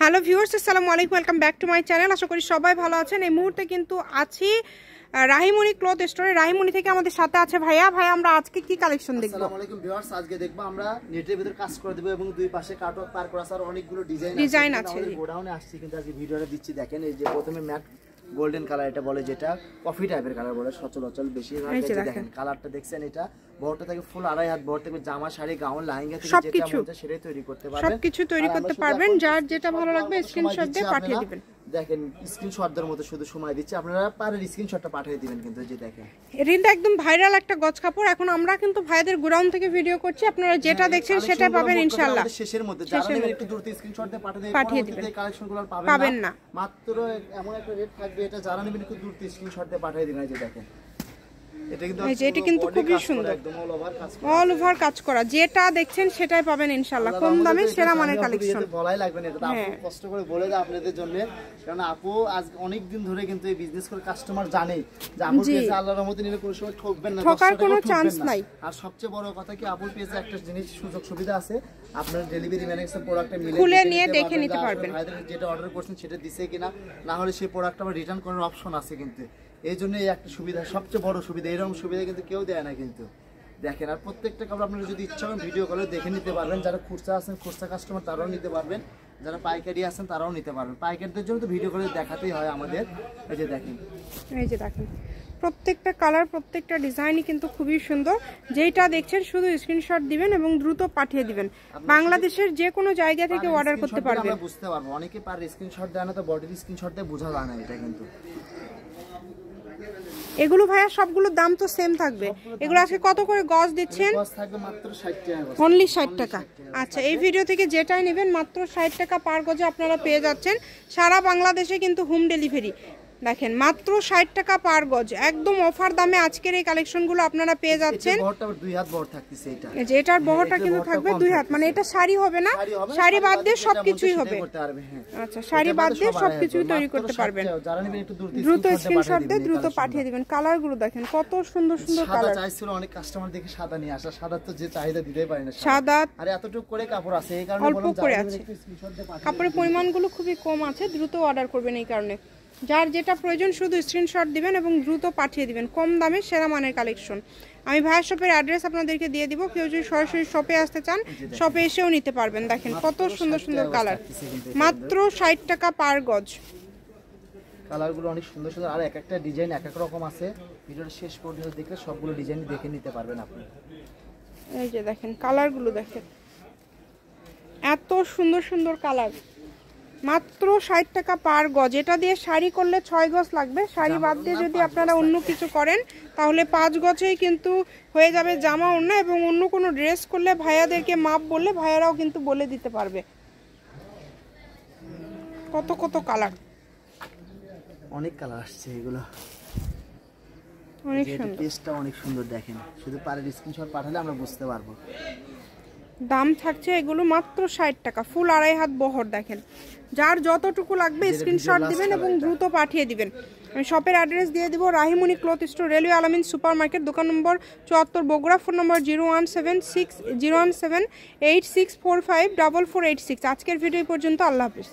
Hello viewers, আসসালামু আলাইকুম, welcome back to my channel. আশা করি সবাই ভালো আছেন। এই মুহূর্তে কিন্তু আছি রাহিমনি ক্লথ স্টোরে। রাহিমনি থেকে আমাদের সাথে আছে ভাইয়া। ভাই, আমরা আজকে কি কালেকশন দেখব? আসসালামু আলাইকুম ভিউয়ার্স, আজকে দেখব আমরা নেটের ভিতর কাজ করে দেব এবং দুই পাশে কাটওয়ার্ক পার করা আছে আর অনেকগুলো ডিজাইন আছে। গোডাউনে আসছে কিন্তু আজকে ভিডিওটা দিচ্ছি। দেখেন এই যে প্রথমে ম্যাট গোল্ডেন কালার, এটা বলে যেটা কফি টাইপের কালার বলে সচরাচর বেশি। দেখেন কালারটা দেখছেন, এটা বড়টা থেকে ফুল 2.5 হাত বড় থেকে জামা, শাড়ি, গাউন, লেহেঙ্গা থেকে যেটা মন চায় সেটাই তৈরি করতে পারবেন। সবকিছু তৈরি করতে পারবেন, যার যেটা ভালো লাগবে স্ক্রিনশট দিয়ে পাঠিয়ে দিবেন। দেখেন স্ক্রিনশট দেওয়ার মতো শুধু সময় দিচ্ছি, আপনারা পারেন স্ক্রিনশটটা পাঠিয়ে দিবেন। কিন্তু এই যে দেখেন এটা একদম ভাইরাল একটা গজ কাপড়। এখন আমরা কিন্তু ভাইদের গোডাউন থেকে ভিডিও করছি, আপনারা যেটা দেখছেন সেটা পাবেন ইনশাআল্লাহ। শেষের মধ্যে যারা নেবেন একটু দ্রুত স্ক্রিনশট দিয়ে পাঠিয়ে দিবেন। এই কালেকশনগুলো পাবেন না, মাত্র এমন একটা রেট থাকবে। এটা যারা নেবেন একটু দ্রুত স্ক্রিনশট দিয়ে পাঠিয়ে দিবেন। এই যে দেখেন এটা কিন্তু খুবই সুন্দর, একদম অল ওভার কাজ করা। যেটা দেখছেন সেটাই পাবেন ইনশাআল্লাহ, কম দামে সেরা মানের কালেকশন। বলাই লাগবে না, এটা আপু কষ্ট করে বলে দেয় আপনাদের জন্য, কারণ আপু আজ অনেক দিন ধরে কিন্তু এই বিজনেস করে কাস্টমার জানে যে আপুর পেজে আল্লাহর রহমতে নিলে কোনো সময় ঠকবেন না, ঠকার কোনো চান্স নাই। আর সবচেয়ে বড় কথা কি, আপুর পেজে একটা জিনিস সুযোগ সুবিধা আছে, আপনার ডেলিভারি ম্যানের সাথে প্রোডাক্টটা মিলে খুলে নিয়ে দেখে নিতে পারবেন যেটা অর্ডার করছেন সেটা দিছে কিনা, না হলে সেই প্রোডাক্টটা আবার রিটার্ন করার অপশন আছে। কিন্তু এই জন্য এই একটা সুবিধা, সবচেয়ে বড় সুবিধা। এরকম সুবিধা কিন্তু কেউ দেয় না। কিন্তু দেখেন, আর প্রত্যেকটা কাপড় আপনারা যদি ইচ্ছা করেন ভিডিও কলে দেখে নিতে পারবেন। যারা খুচরা আছেন, খুচরা কাস্টমার তারাও নিতে পারবেন, যারা পাইকারি আছেন তারাও নিতে পারবেন। পাইকারদের জন্য তো ভিডিও করে দেখাতেই হয় আমাদের। এই যে দেখেন, প্রত্যেকটা কালার, প্রত্যেকটা ডিজাইনই কিন্তু খুবই সুন্দর। যেটা দেখছেন শুধু স্ক্রিনশট দিবেন এবং দ্রুত পাঠিয়ে দিবেন। বাংলাদেশের যে কোনো জায়গা থেকে অর্ডার করতে পারবেন। আমরা বুঝতে পারবো, অনেকে পার স্ক্রিনশট দেয় না, তো বডির স্ক্রিনশট দিয়ে বোঝা যায় না এটা। কিন্তু এগুলো ভাইয়া সবগুলোর দাম তো সেম থাকবে। এগুলো আজকে কত করে গজ দিচ্ছেন? গজ থাকবে মাত্র 60 টাকা, অনলি 60 টাকা। আচ্ছা, এই ভিডিও থেকে যেটাই নেবেন মাত্র 60 টাকা পার গজে আপনারা পেয়ে যাচ্ছেন। সারা বাংলাদেশে কিন্তু হোম ডেলিভারি। দেখেন মাত্র 60 টাকা পার গজ, একদম অফার দামে আজকের এই কালেকশনগুলো আপনারা পেয়ে যাচ্ছেন। বহরটা 2 হাত বহর থাকতেছে। এটা এই যে এটার বহরটা কিন্তু থাকবে 2 হাত, মানে এটা শাড়ি হবে না, শাড়ি বাদ দিয়ে সবকিছুই হবে। আচ্ছা, শাড়ি বাদ দিয়ে সবকিছুই তৈরি করতে পারবেন। যারা নেবেন একটু দ্রুত স্ক্রিনশট দিয়ে দ্রুত পাঠিয়ে দিবেন। কালারগুলো দেখেন কত সুন্দর সুন্দর কালার। সাদা চাইছিল অনেক কাস্টমার, দেখে সাদা নিয়ে আসা। সাদা তো যে চাহিদা দিতেই পারে না, সাদা আর এতটুকু করে কাপড় আছে এই কারণে অল্প করে আছে। কাপড়ের পরিমাণগুলো খুবই কম আছে, দ্রুত অর্ডার করবেন। এই কারণে যার যেটা প্রয়োজন শুধু স্ক্রিনশট দিবেন এবং দ্রুত পাঠিয়ে দিবেন। কম দামে সেরা মানের কালেকশন। আমি ভাইয়ের শপের অ্যাড্রেস আপনাদেরকে দিয়ে দিব। কেউ যদি সরাসরি শপে আসতে চান শপে এসেও নিতে পারবেন। দেখেন কত সুন্দর সুন্দর কালার, মাত্র 60 টাকা পার গজ। কালারগুলো অনেক সুন্দর সুন্দর, আর এক একটা ডিজাইন এক এক রকম আছে। ভিডিওর শেষ পর্যন্ত দেখলে সবগুলো ডিজাইন দেখে নিতে পারবেন আপনি। এই যে দেখেন কালারগুলো, দেখেন এত সুন্দর সুন্দর কালার, মাত্র 60 টাকা পার গজ। এটা দিয়ে শাড়ি করলে 6 গজ লাগবে। শাড়ি বাদ দিয়ে যদি আপনারা অন্য কিছু করেন তাহলে 5 গজেই কিন্তু হয়ে যাবে জামা, ওড়না। এবং অন্য কোনো ড্রেস করলে ভাইয়াদেরকে মাপ বললে ভাইয়ারাও কিন্তু বলে দিতে পারবে। কত কত কালার, অনেক কালার আসছে। এগুলো অনেক সুন্দর, পেজটা অনেক সুন্দর। দেখেন শুধু পারের স্ক্রিনশট পাঠালে আমরা বুঝতে পারবো। দাম থাকছে এগুলো মাত্র 60 টাকা, ফুল 2.5 হাত বহর। দেখেন যার যতটুকু লাগবে স্ক্রিনশট দিবেন এবং দ্রুত পাঠিয়ে দিবেন। আমি শপের অ্যাড্রেস দিয়ে দিব, রাহিমনি ক্লথ স্টোর, রেলওয়ে আলামিন সুপার মার্কেট, দোকান নম্বর 74, বগুড়া। ফোন নম্বর 0178646454486। আজকের ভিডিও পর্যন্ত, আল্লাহ হাফেজ।